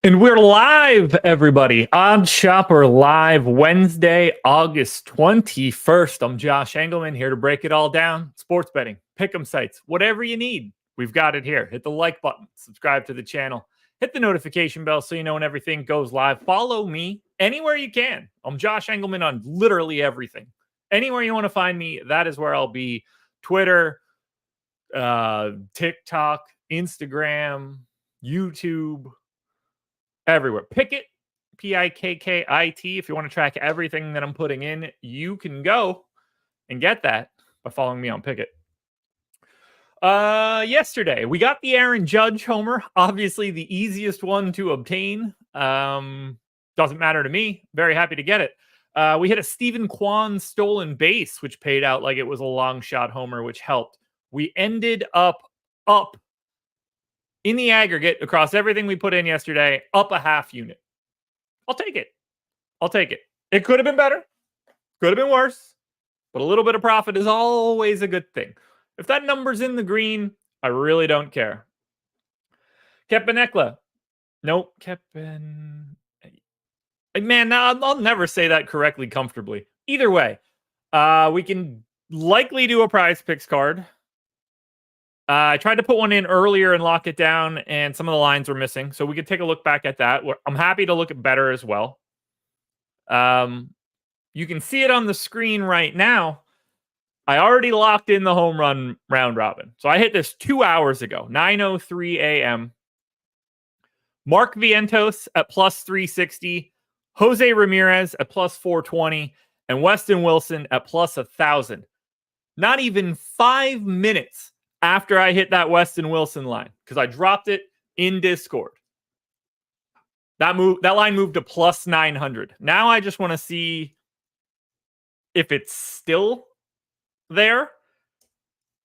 And we're live, everybody. Odd Shopper Live, Wednesday, August 21st. I'm Josh Engleman, here to break it all down. Sports betting, pick'em sites, whatever you need, we've got it here. Hit the like button, subscribe to the channel, hit the notification bell so you know when everything goes live. Follow me anywhere you can. I'm Josh Engleman on literally everything. Anywhere you want to find me, that is where I'll be. Twitter, TikTok, Instagram, YouTube, everywhere. Pickit, Pikkit. If you want to track everything that I'm putting in, you can go and get that by following me on Pickit. Yesterday, we got the Aaron Judge homer. Obviously, the easiest one to obtain. Doesn't matter to me. Very happy to get it. We hit a Stephen Kwan stolen base, which paid out like it was a long shot homer, which helped. We ended up in the aggregate, across everything we put in yesterday, up a half unit. I'll take it. It could have been better. Could have been worse. But a little bit of profit is always a good thing. If that number's in the green, I really don't care. Kepenekla. Nope. Man, I'll never say that correctly comfortably. Either way, we can likely do a PrizePicks card. I tried to put one in earlier and lock it down, and some of the lines were missing. So we could take a look back at that. I'm happy to look at Betr as well. You can see it on the screen right now. I already locked in the home run round robin. So I hit this 2 hours ago, 9:03 a.m. Mark Vientos at plus 360, Jose Ramirez at plus 420, and Weston Wilson at plus 1,000. Not even 5 minutes after I hit that Weston Wilson line, because I dropped it in Discord. That line moved to plus 900. Now I just want to see if it's still there.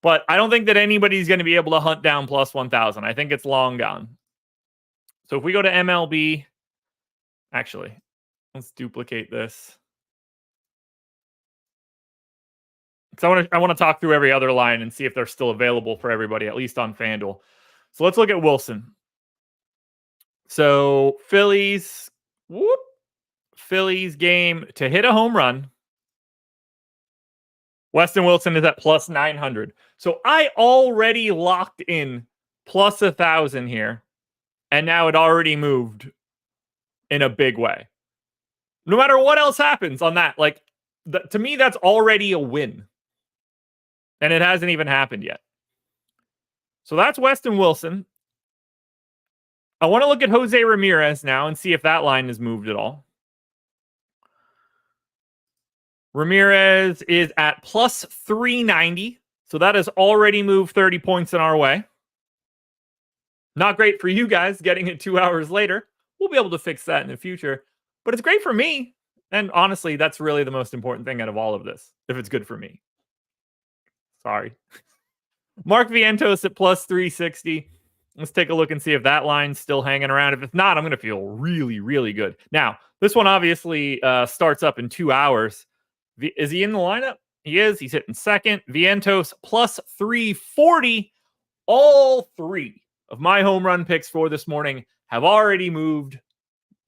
But I don't think that anybody's going to be able to hunt down plus 1,000. I think it's long gone. So if we go to MLB, actually, let's duplicate this. So I want to talk through every other line and see if they're still available for everybody, at least on FanDuel. So let's look at Wilson. So Phillies game to hit a home run. Weston Wilson is at plus 900. So I already locked in plus 1,000 here, and now it already moved in a big way. No matter what else happens on that, to me, that's already a win. And it hasn't even happened yet. So that's Weston Wilson. I want to look at Jose Ramirez now and see if that line has moved at all. Ramirez is at plus 390. So that has already moved 30 points in our way. Not great for you guys getting it 2 hours later. We'll be able to fix that in the future. But it's great for me. And honestly, that's really the most important thing out of all of this, if it's good for me. Sorry. Mark Vientos at plus 360. Let's take a look and see if that line's still hanging around. If it's not, I'm going to feel really, really good. Now, this one obviously starts up in 2 hours. Is he in the lineup? He is. He's hitting second. Vientos plus 340. All three of my home run picks for this morning have already moved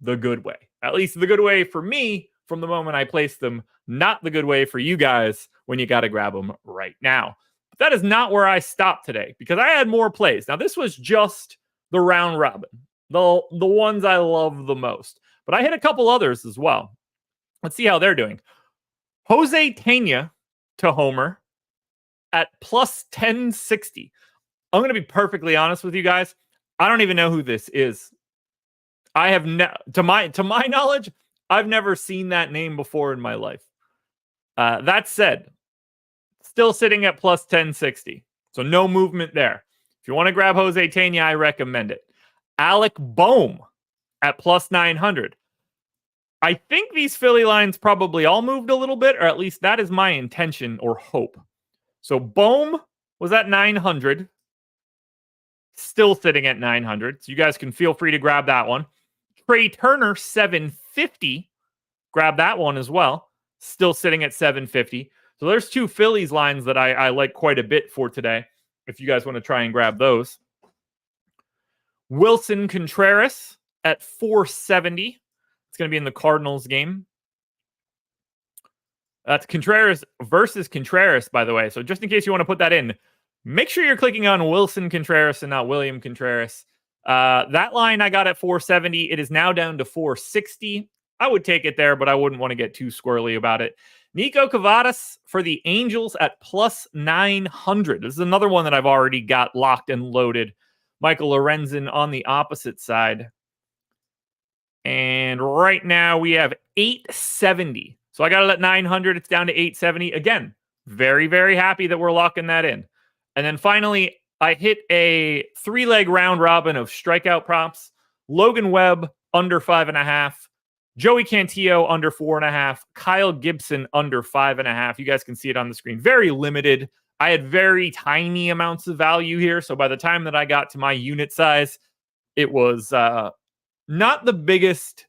the good way. At least the good way for me from the moment I placed them. Not the good way for you guys when you got to grab them right now. But that is not where I stopped today, because I had more plays. Now, this was just the round robin, the ones I love the most. But I hit a couple others as well. Let's see how they're doing. Jose Tena to homer at plus 1060. I'm going to be perfectly honest with you guys. I don't even know who this is. I have to my knowledge, I've never seen that name before in my life. That said, still sitting at plus 1060. So no movement there. If you want to grab Jose Tena, I recommend it. Alec Boehm at plus 900. I think these Philly lines probably all moved a little bit, or at least that is my intention or hope. So Boehm was at 900. Still sitting at 900. So you guys can feel free to grab that one. Trey Turner, 750. Grab that one as well. Still sitting at 750. So there's two Phillies lines that I like quite a bit for today, if you guys want to try and grab those. Wilson Contreras at 470. It's going to be in the Cardinals game. That's Contreras versus Contreras, by the way. So just in case you want to put that in, make sure you're clicking on Wilson Contreras and not William Contreras. That line I got at 470. It is now down to 460. I would take it there, but I wouldn't want to get too squirrely about it. Nico Cavadas for the Angels at plus 900. This is another one that I've already got locked and loaded. Michael Lorenzen on the opposite side. And right now we have 870. So I got it at 900. It's down to 870. Again, very, very happy that we're locking that in. And then finally, I hit a 3-leg round robin of strikeout props. Logan Webb under 5.5. Joey Cantillo under 4.5. Kyle Gibson under 5.5. You guys can see it on the screen. Very limited. I had very tiny amounts of value here. So by the time that I got to my unit size, it was not the biggest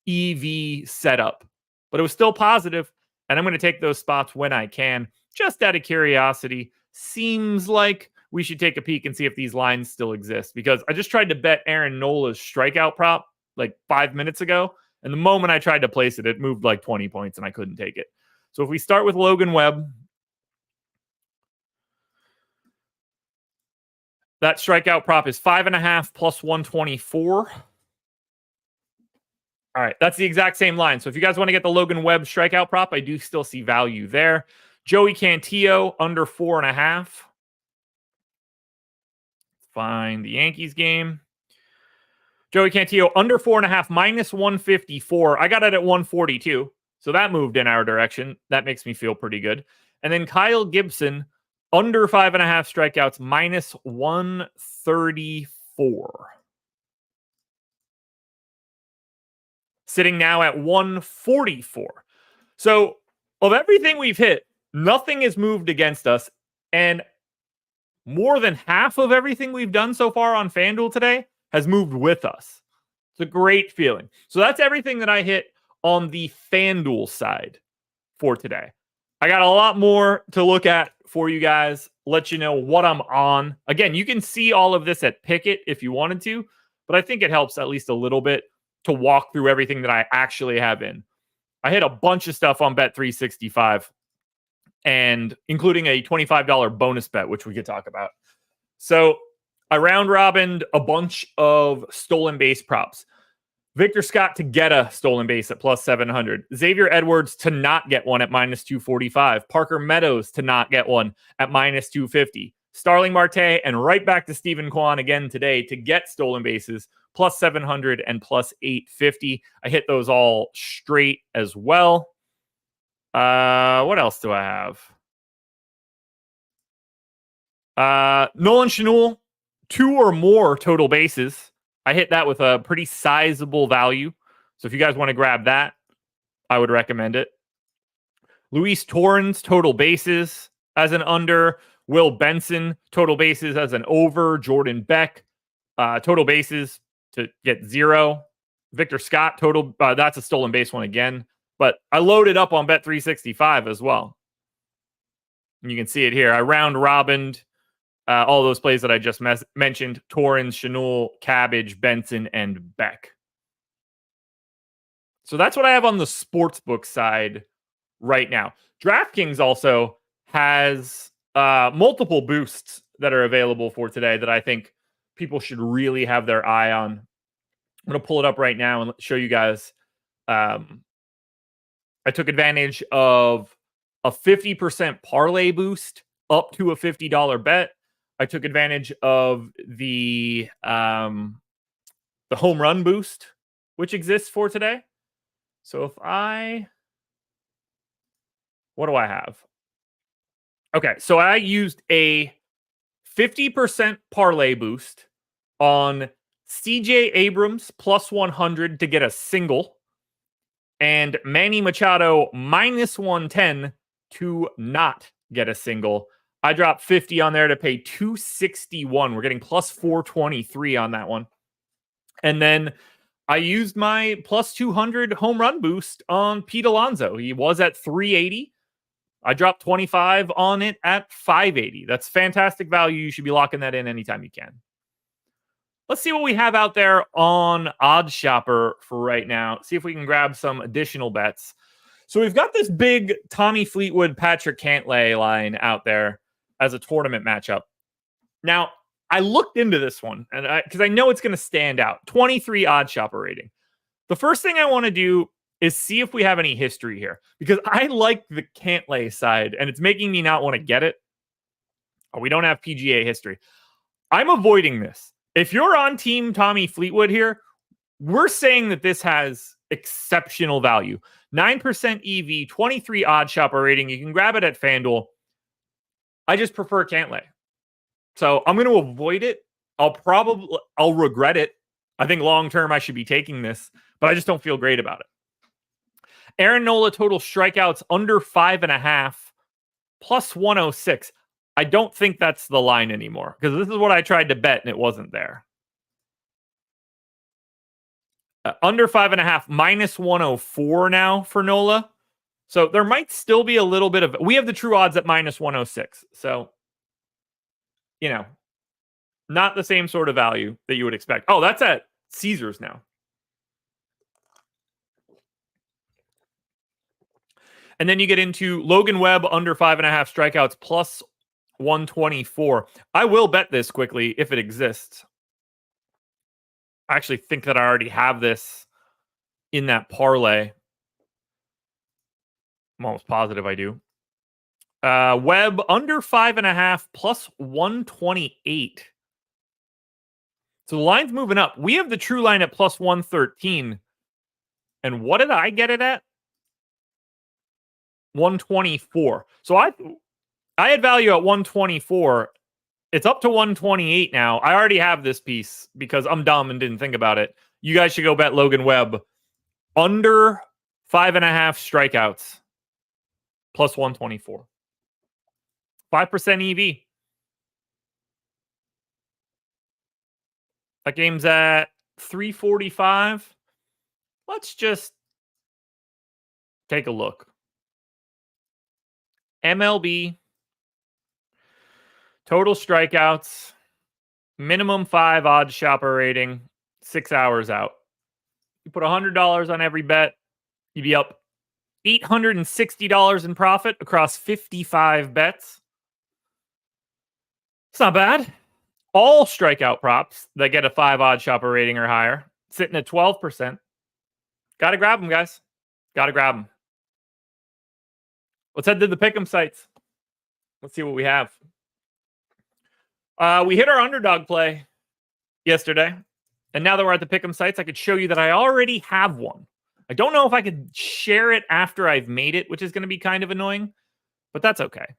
EV setup, but it was still positive. And I'm going to take those spots when I can, just out of curiosity. Seems like we should take a peek and see if these lines still exist, because I just tried to bet Aaron Nola's strikeout prop like 5 minutes ago. And the moment I tried to place it, it moved like 20 points and I couldn't take it. So if we start with Logan Webb, that strikeout prop is 5.5 plus 124. All right, that's the exact same line. So if you guys want to get the Logan Webb strikeout prop, I do still see value there. Joey Cantillo under 4.5. Find the Yankees game. Joey Cantillo under 4.5 minus 154. I got it at 142. So that moved in our direction. That makes me feel pretty good. And then Kyle Gibson under 5.5 strikeouts minus 134. Sitting now at 144. So of everything we've hit, nothing has moved against us. And more than half of everything we've done so far on FanDuel today has moved with us. It's a great feeling. So that's everything that I hit on the FanDuel side for today. I got a lot more to look at for you guys, let you know what I'm on. Again, you can see all of this at Pickett if you wanted to, but I think it helps at least a little bit to walk through everything that I actually have in. I hit a bunch of stuff on Bet365, and including a $25 bonus bet, which we could talk about. So I round robined a bunch of stolen base props. Victor Scott to get a stolen base at plus 700. Xavier Edwards to not get one at minus 245. Parker Meadows to not get one at minus 250. Starling Marte and right back to Stephen Kwan again today to get stolen bases, plus 700 and plus 850. I hit those all straight as well. What else do I have? Nolan Schanuel, 2 or more total bases. I hit that with a pretty sizable value. So if you guys want to grab that, I would recommend it. Luis Torrens, total bases as an under. Will Benson, total bases as an over. Jordan Beck, total bases to get 0. Victor Scott, total, that's a stolen base one again. But I loaded up on Bet365 as well. And you can see it here. I round robined all those plays that I just mentioned. Torrens, Schanuel, Cabbage, Benson, and Beck. So that's what I have on the sportsbook side right now. DraftKings also has multiple boosts that are available for today that I think people should really have their eye on. I'm going to pull it up right now and show you guys. I took advantage of a 50% parlay boost up to a $50 bet. I took advantage of the home run boost, which exists for today. So if what do I have? Okay, so I used a 50% parlay boost on CJ Abrams plus 100 to get a single, and Manny Machado minus 110 to not get a single. I dropped 50 on there to pay 261. We're getting plus 423 on that one. And then I used my plus 200 home run boost on Pete Alonso. He was at 380. I dropped 25 on it at 580. That's fantastic value. You should be locking that in anytime you can. Let's see what we have out there on Odd Shopper for right now. See if we can grab some additional bets. So we've got this big Tommy Fleetwood, Patrick Cantlay line out there as a tournament matchup. Now, I looked into this one and because I know it's going to stand out. 23 Odd Shopper rating. The first thing I want to do is see if we have any history here because I like the Cantlay side and it's making me not want to get it. Oh, we don't have PGA history. I'm avoiding this. If you're on team Tommy Fleetwood here, we're saying that this has exceptional value. 9% EV, 23 Odd Shopper rating. You can grab it at FanDuel. I just prefer Cantlay. So I'm going to avoid it. I'll regret it. I think long-term I should be taking this, but I just don't feel great about it. Aaron Nola total strikeouts under 5.5 plus 106. I don't think that's the line anymore because this is what I tried to bet and it wasn't there. Under 5.5 minus 104 now for Nola. So there might still be a little bit of, we have the true odds at minus 106. So, you know, not the same sort of value that you would expect. Oh, that's at Caesars now. And then you get into Logan Webb under 5.5 strikeouts plus 124. I will bet this quickly if it exists. I actually think that I already have this in that parlay. I'm almost positive I do. Webb under 5.5 plus 128. So the line's moving up. We have the true line at plus 113. And what did I get it at? 124. So I had value at 124. It's up to 128 now. I already have this piece because I'm dumb and didn't think about it. You guys should go bet Logan Webb under 5.5 strikeouts plus 124. 5% EV. That game's at 345. Let's just take a look. MLB. Total strikeouts. Minimum 5 Odd Shopper rating. 6 hours out. You put $100 on every bet. You'd be up $860 in profit across 55 bets. It's not bad. All strikeout props that get a 5 Odd Shopper rating or higher, sitting at 12%. Got to grab them, guys. Got to grab them. Let's head to the pick'em sites. Let's see what we have. We hit our underdog play yesterday. And now that we're at the pick'em sites, I could show you that I already have one. I don't know if I could share it after I've made it, which is going to be kind of annoying, but that's okay.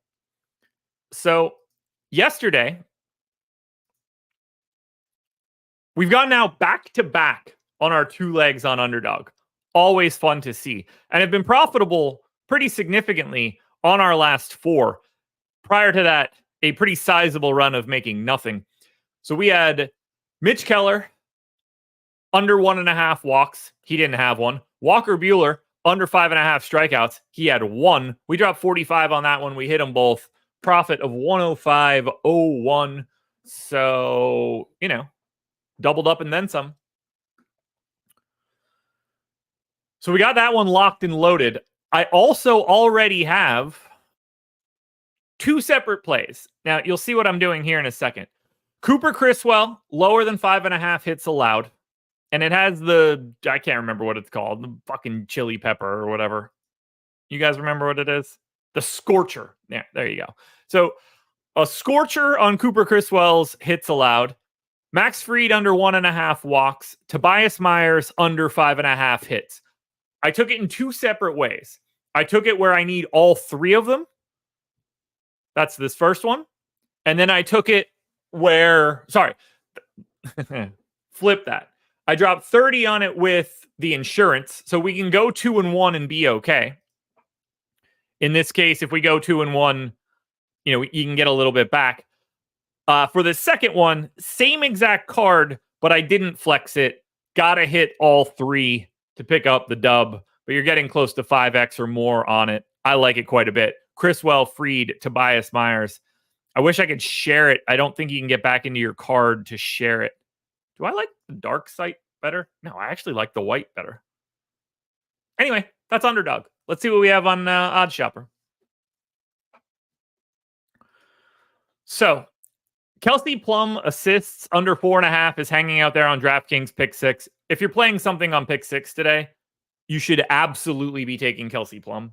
So yesterday, we've gone now back to back on our 2 legs on Underdog. Always fun to see. And have been profitable pretty significantly on our last 4. Prior to that, a pretty sizable run of making nothing. So we had Mitch Keller under 1.5 walks. He didn't have one. Walker Buehler under 5.5 strikeouts. He had 1. We dropped 45 on that one. We hit them both. Profit of 105.01. So, you know, doubled up and then some. So we got that one locked and loaded. I also already have 2 separate plays. Now, you'll see what I'm doing here in a second. Cooper Criswell, lower than 5.5 hits allowed. And it has the, I can't remember what it's called, the fucking chili pepper or whatever. You guys remember what it is? The scorcher. Yeah, there you go. So a scorcher on Cooper Criswell's hits allowed. Max Fried under 1.5 walks. Tobias Myers under 5.5 hits. I took it in 2 separate ways. I took it where I need all 3 of them. That's this first one. And then I took it where, sorry, flip that. I dropped 30 on it with the insurance, so we can go 2-1 and be okay. In this case, if we go 2-1, you know, you can get a little bit back. For the second one, same exact card, but I didn't flex it. Gotta hit all 3 to pick up the dub, but you're getting close to 5x or more on it. I like it quite a bit. Criswell, Fried, Tobias Myers. I wish I could share it. I don't think you can get back into your card to share it. Do I like the dark site better? No, I actually like the white better. Anyway, that's Underdog. Let's see what we have on Odd Shopper. So, Kelsey Plum assists under 4.5 is hanging out there on DraftKings Pick 6. If you're playing something on Pick 6 today, you should absolutely be taking Kelsey Plum.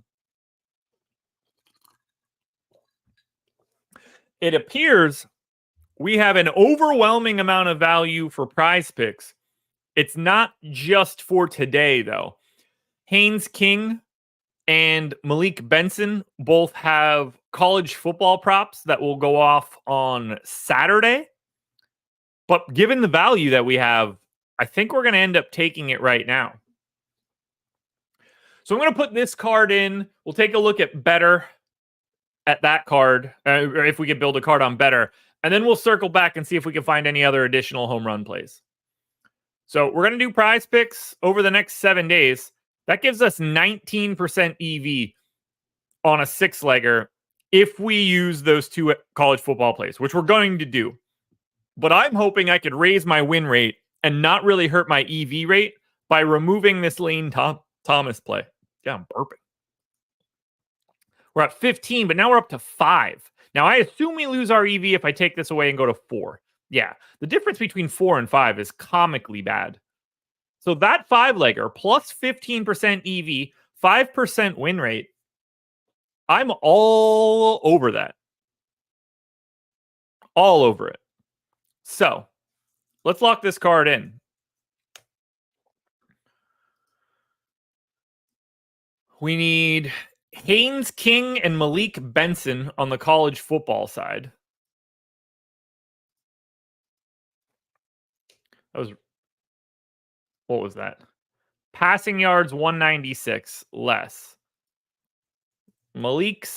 It appears we have an overwhelming amount of value for PrizePicks. It's not just for today, though. Haynes King and Malik Benson both have college football props that will go off on Saturday. But given the value that we have, I think we're going to end up taking it right now. So I'm going to put this card in. We'll take a look at Betr at that card, or if we can build a card on Betr. And then we'll circle back and see if we can find any other additional home run plays. So we're going to do PrizePicks over the next 7 days. That gives us 19% EV on a 6-legger if we use those 2 college football plays, which we're going to do. But I'm hoping I could raise my win rate and not really hurt my EV rate by removing this Lane Thomas play. Yeah, I'm burping. We're at 15, but now we're up to 5. Now, I assume we lose our EV if I take this away and go to 4. Yeah, the difference between 4 and 5 is comically bad. So that 5-legger plus 15% EV, 5% win rate, I'm all over that. All over it. So let's lock this card in. We need Haynes King and Malik Benson on the college football side. What was that? Passing yards 196 less. Malik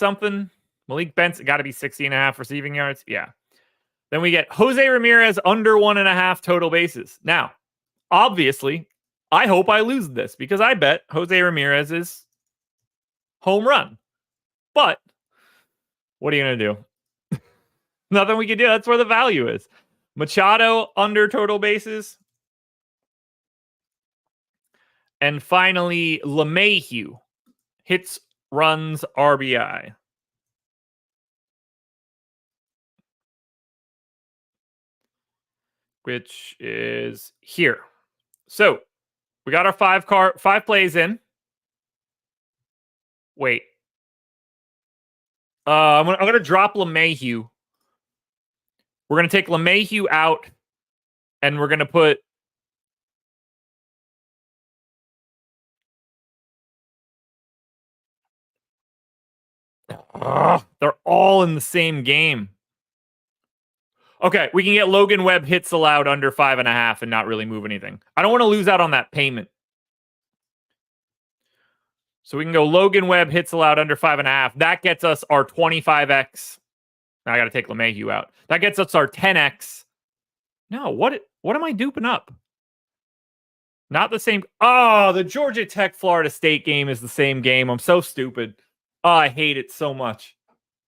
Benson got to be 60.5 receiving yards. Yeah. Then we get Jose Ramirez under 1.5 total bases. Now, obviously, I hope I lose this because I bet Jose Ramirez is home run. But what are you going to do? Nothing we can do. That's where the value is. Machado under total bases. And finally, LeMahieu hits, runs, RBI. Which is here. So we got our 5 plays in. Wait. I'm gonna drop LeMahieu. We're gonna take LeMahieu out, and we're gonna put they're all in the same game. Okay, we can get Logan Webb hits allowed under 5.5 and not really move anything. I don't want to lose out on that payment. So we can go Logan Webb hits allowed under 5.5. That gets us our 25x. Now I got to take LeMahieu out. That gets us our 10x. No, what am I duping up? Not the same. Oh, the Georgia Tech Florida State game is the same game. I'm so stupid. Oh, I hate it so much.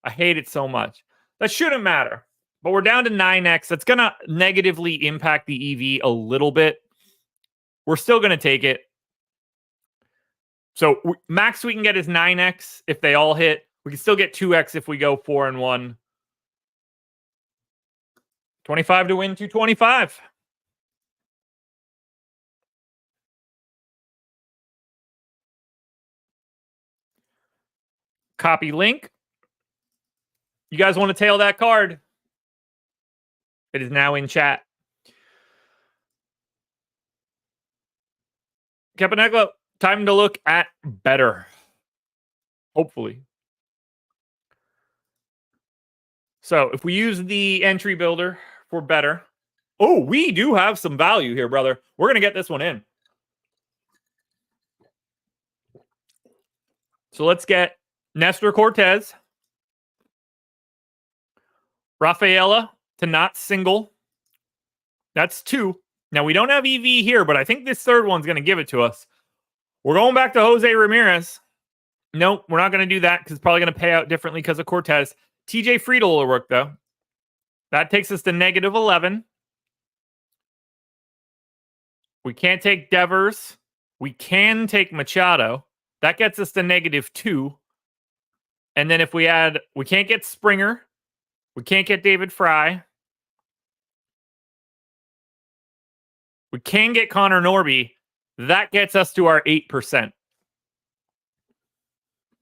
I hate it so much. That shouldn't matter. But we're down to 9x. That's going to negatively impact the EV a little bit. We're still going to take it. So max we can get is 9x if they all hit. We can still get 2x if we go 4-1. 25 to win, 225. Copy link. You guys want to tail that card? It is now in chat. Caponegro, time to look at Betr. Hopefully. So if we use the entry builder for Betr, oh, we do have some value here, brother. We're going to get this one in. So let's get Nestor Cortez, Rafaela to not single. That's 2. Now, we don't have EV here, but I think this third one's going to give it to us. We're going back to Jose Ramirez. Nope, we're not going to do that because it's probably going to pay out differently because of Cortez. TJ Friedel will work, though. That takes us to -11. We can't take Devers. We can take Machado. That gets us to -2. And then if we add, we can't get Springer. We can't get David Fry. We can get Connor Norby. That gets us to our 8%.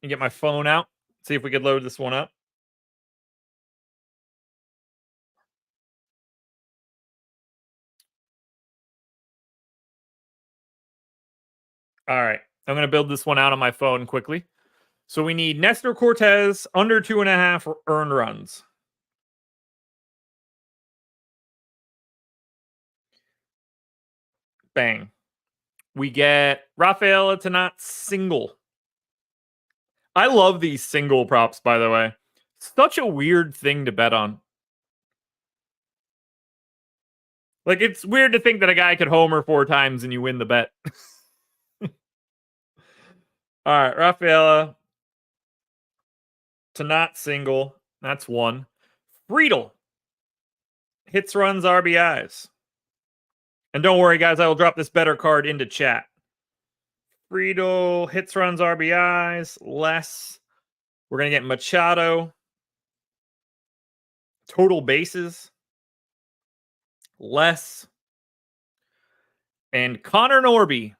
You get my phone out. See if we could load this one up. All right. I'm going to build this one out on my phone quickly. So we need Nestor Cortez under 2.5 earned runs. Bang. We get Rafaela to not single. I love these single props, by the way. Such a weird thing to bet on. Like, it's weird to think that a guy could homer 4 times and you win the bet. All right, Rafaela to not single. That's 1. Friedel. Hits, runs, RBIs. And don't worry, guys, I will drop this better card into chat. Friedel, hits, runs, RBIs, less. We're going to get Machado. Total bases, less. And Connor Norby.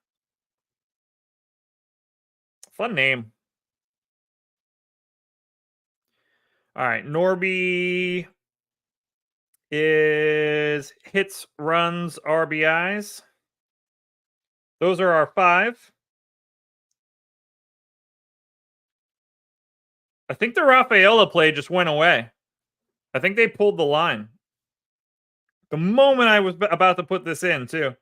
Fun name. All right, Norby is hits, runs, RBIs. Those are our 5. I think the Rafaela play just went away. I think they pulled the line. The moment I was about to put this in, too.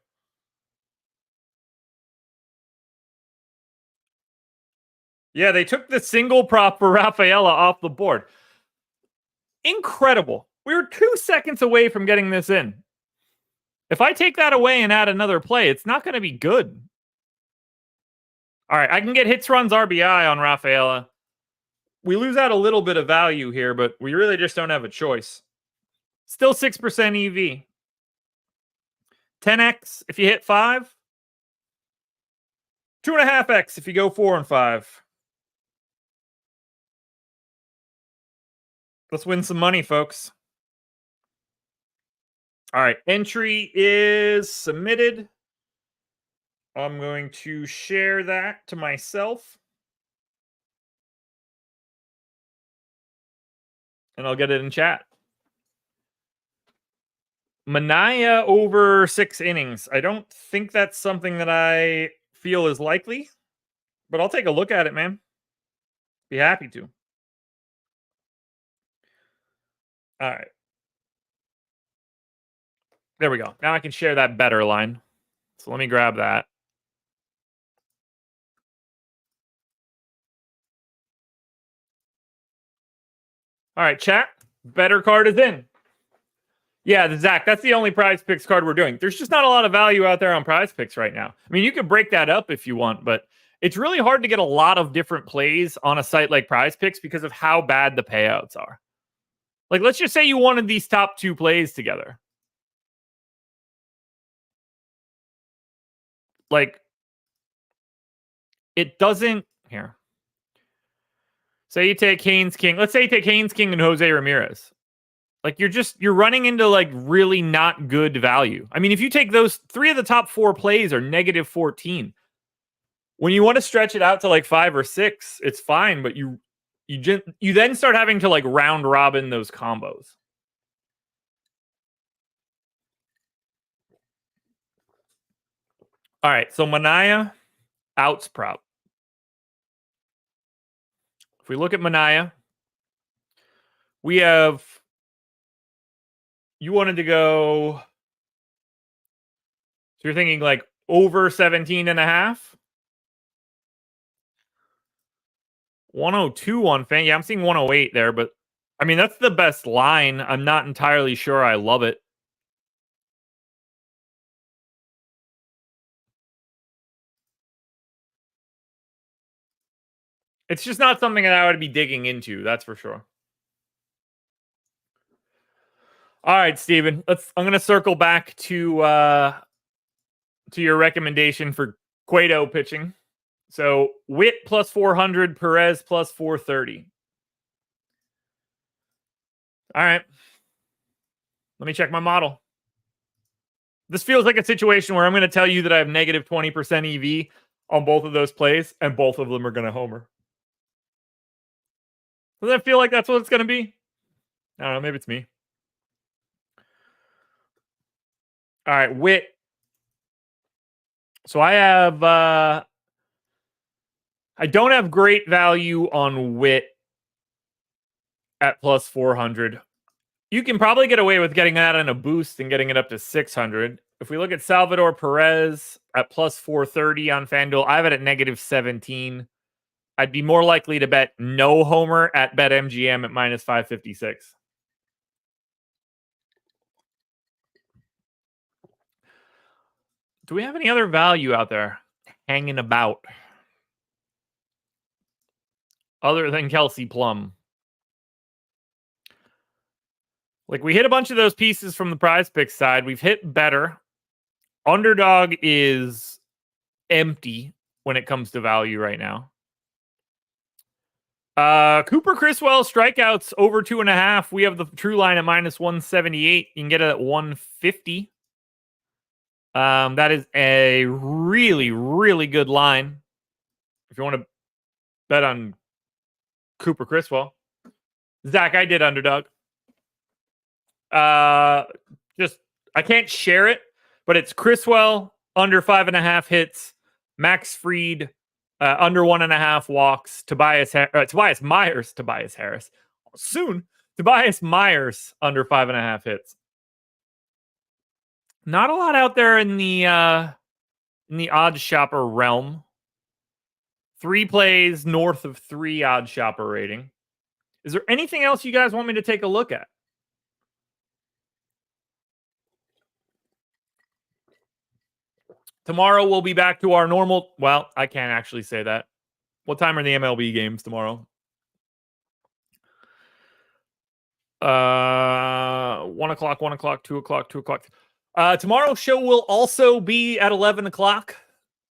Yeah, they took the single prop for Rafaela off the board. Incredible. We were 2 seconds away from getting this in. If I take that away and add another play, it's not going to be good. All right, I can get hits, runs, RBI on Rafaela. We lose out a little bit of value here, but we really just don't have a choice. Still 6% EV. 10x if you hit 5. 2.5x if you go 4 and 5. Let's win some money, folks. All right, entry is submitted. I'm going to share that to myself. And I'll get it in chat. Manaea over 6 innings. I don't think that's something that I feel is likely, but I'll take a look at it, man. Be happy to. All right. There we go. Now I can share that better line. So let me grab that. All right, chat. Better card is in. Yeah, Zach, that's the only PrizePicks card we're doing. There's just not a lot of value out there on PrizePicks right now. I mean, you could break that up if you want, but it's really hard to get a lot of different plays on a site like PrizePicks because of how bad the payouts are. Like, let's just say you wanted these top 2 plays together. Like, it doesn't... Here. Say you take Haynes King. Let's say you take Haynes King and Jose Ramirez. Like, you're running into, like, really not good value. I mean, if you take those 3 of the top 4 plays are -14. When you want to stretch it out to, like, 5 or 6, it's fine, but you then start having to, like, round robin those combos. All right, so Manaea, outs prop. If we look at Manaea, we have... You wanted to go... So you're thinking, like, over 17.5? 102 on Fan. Yeah, I'm seeing 108 there, but I mean, that's the best line. I'm not entirely sure I love it. It's just not something that I would be digging into, that's for sure. All right, Steven. I'm going to circle back to to your recommendation for Cueto pitching. So Witt plus 400, Perez plus 430. All right. Let me check my model. This feels like a situation where I'm going to tell you that I have negative 20% EV on both of those plays, and both of them are going to homer. Does that feel like that's what it's going to be? I don't know. Maybe it's me. All right, Witt. So I have I don't have great value on Witt at plus 400. You can probably get away with getting that on a boost and getting it up to 600. If we look at Salvador Perez at plus 430 on FanDuel, I have it at negative 17. I'd be more likely to bet no homer at BetMGM at minus 556. Do we have any other value out there hanging about other than Kelsey Plum? Like, we hit a bunch of those pieces from the PrizePicks side. We've hit Betr. Underdog is empty when it comes to value right now. Cooper Criswell strikeouts over 2.5. We have the true line at minus 178. You can get it at 150. That is a really, really good line if you want to bet on Cooper Criswell. Zach, I did Underdog. Just I can't share it, but it's Criswell under 5.5 hits, Max Fried under 1.5 walks, Tobias Myers under 5.5 hits. Not a lot out there in the odd shopper realm. 3 plays north of 3 odd shopper rating. Is there anything else you guys want me to take a look at? Tomorrow we'll be back to our normal. Well, I can't actually say that. What time are the MLB games tomorrow? 1 o'clock, 1 o'clock, 2 o'clock, 2 o'clock. Tomorrow's show will also be at 11 o'clock.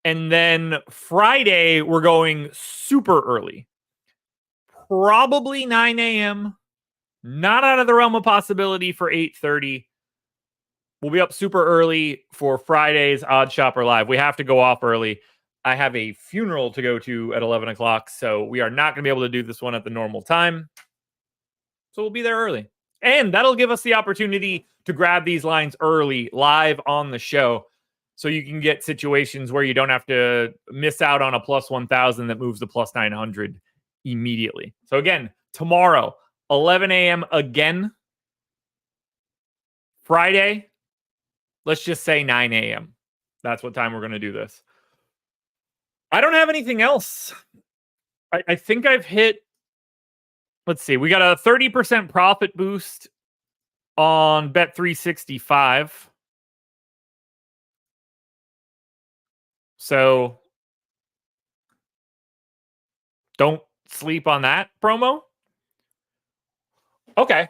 And then Friday, we're going super early. Probably 9 a.m. Not out of the realm of possibility for 8:30. We'll be up super early for Friday's Odd Shopper Live. We have to go off early. I have a funeral to go to at 11 o'clock, so we are not going to be able to do this one at the normal time. So we'll be there early. And that'll give us the opportunity to grab these lines early, live on the show, so you can get situations where you don't have to miss out on a plus 1,000 that moves to plus 900 immediately. So again, tomorrow, 11 a.m. again. Friday, let's just say 9 a.m. That's what time we're going to do this. I don't have anything else. I think I've hit, let's see, we got a 30% profit boost on Bet365. So don't sleep on that promo. Okay.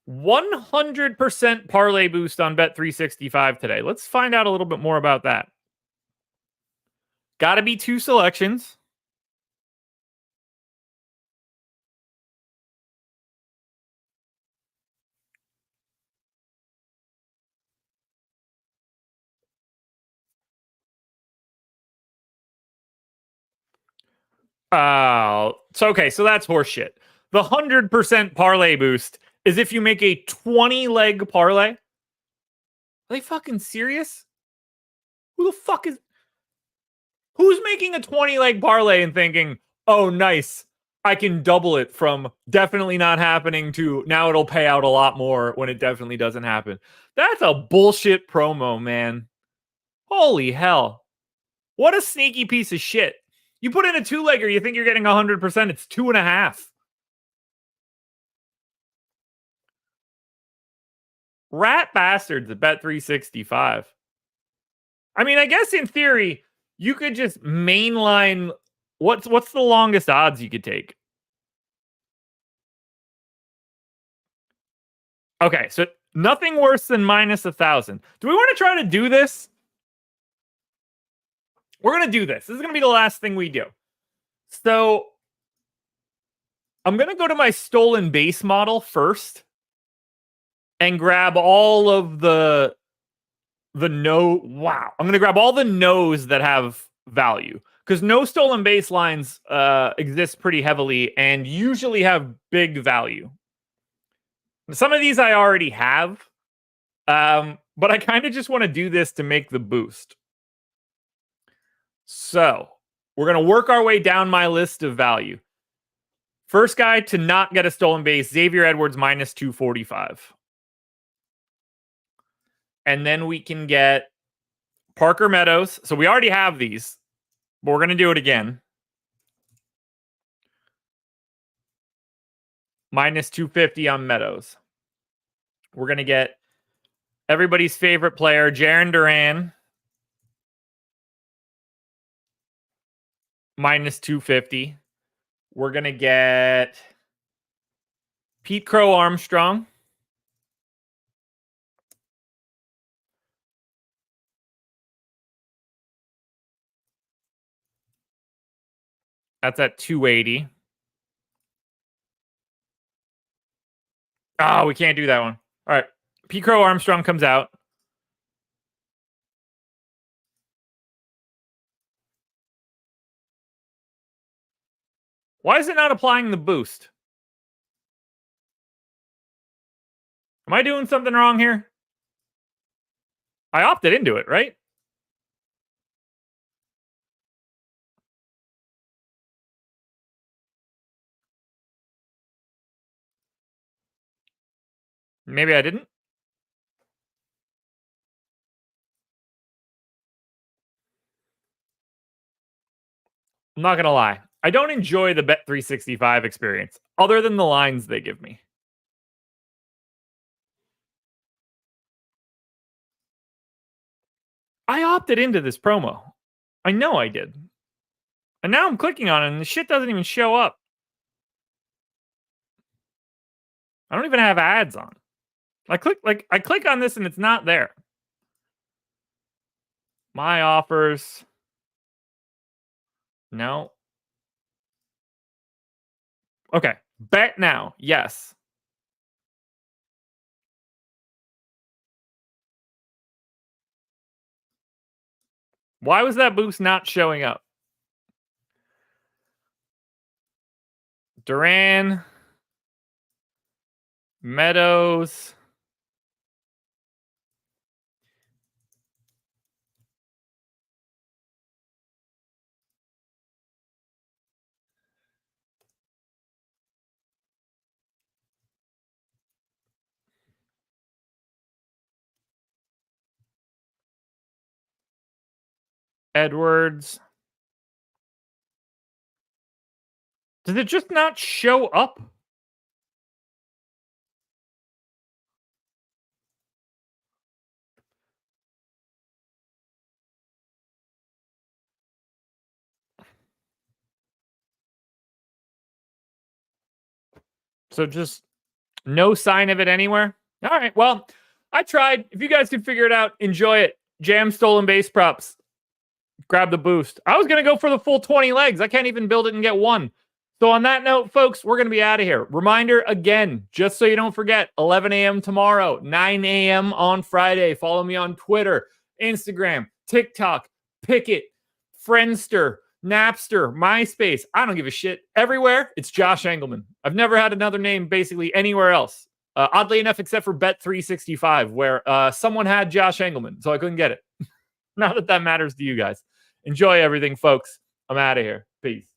100% parlay boost on Bet365 today. Let's find out a little bit more about that. Got to be 2 selections. So that's horseshit. The 100% parlay boost is if you make a 20-leg parlay. Are they fucking serious? Who's making a 20-leg parlay and thinking, oh, nice, I can double it from definitely not happening to now it'll pay out a lot more when it definitely doesn't happen? That's a bullshit promo, man. Holy hell. What a sneaky piece of shit. You put in a 2-legger, you think you're getting 100%. It's 2.5. Rat bastards at Bet365. I mean, I guess in theory, you could just mainline. What's the longest odds you could take? Okay, so nothing worse than minus 1,000. Do we want to try to do this? we're going to do this. This is going to be the last thing we do. So I'm going to go to my stolen base model first and grab all of the no. Wow. I'm going to grab all the no's that have value, because no stolen base lines exist pretty heavily and usually have big value. Some of these I already have, but I kind of just want to do this to make the boost. So we're going to work our way down my list of value. First guy to not get a stolen base, Xavier Edwards, minus 245. And then we can get Parker Meadows. So we already have these, but we're going to do it again. Minus 250 on Meadows. We're going to get everybody's favorite player, Jarren Duran, minus 250. We're going to get Pete Crow Armstrong. That's at 280. Oh, we can't do that one. All right. Pete Crow Armstrong comes out. Why is it not applying the boost? Am I doing something wrong here? I opted into it, right? Maybe I didn't. I'm not going to lie. I don't enjoy the Bet365 experience, other than the lines they give me. I opted into this promo. I know I did. And now I'm clicking on it and the shit doesn't even show up. I don't even have ads on. I click on this and it's not there. My offers. No. Okay. Bet now. Yes. Why was that boost not showing up? Duran, Meadows, Edwards. Does it just not show up? So just no sign of it anywhere? All right, well, I tried. If you guys can figure it out, enjoy it. Jam stolen base props. Grab the boost. I was going to go for the full 20 legs. I can't even build it and get one. So on that note, folks, we're going to be out of here. Reminder again, just so you don't forget, 11 a.m. tomorrow, 9 a.m. on Friday. Follow me on Twitter, Instagram, TikTok, Picket, Friendster, Napster, MySpace. I don't give a shit. Everywhere, it's Josh Engleman. I've never had another name basically anywhere else. Oddly enough, except for Bet365, where someone had Josh Engleman, so I couldn't get it. Not that that matters to you guys. Enjoy everything, folks. I'm out of here. Peace.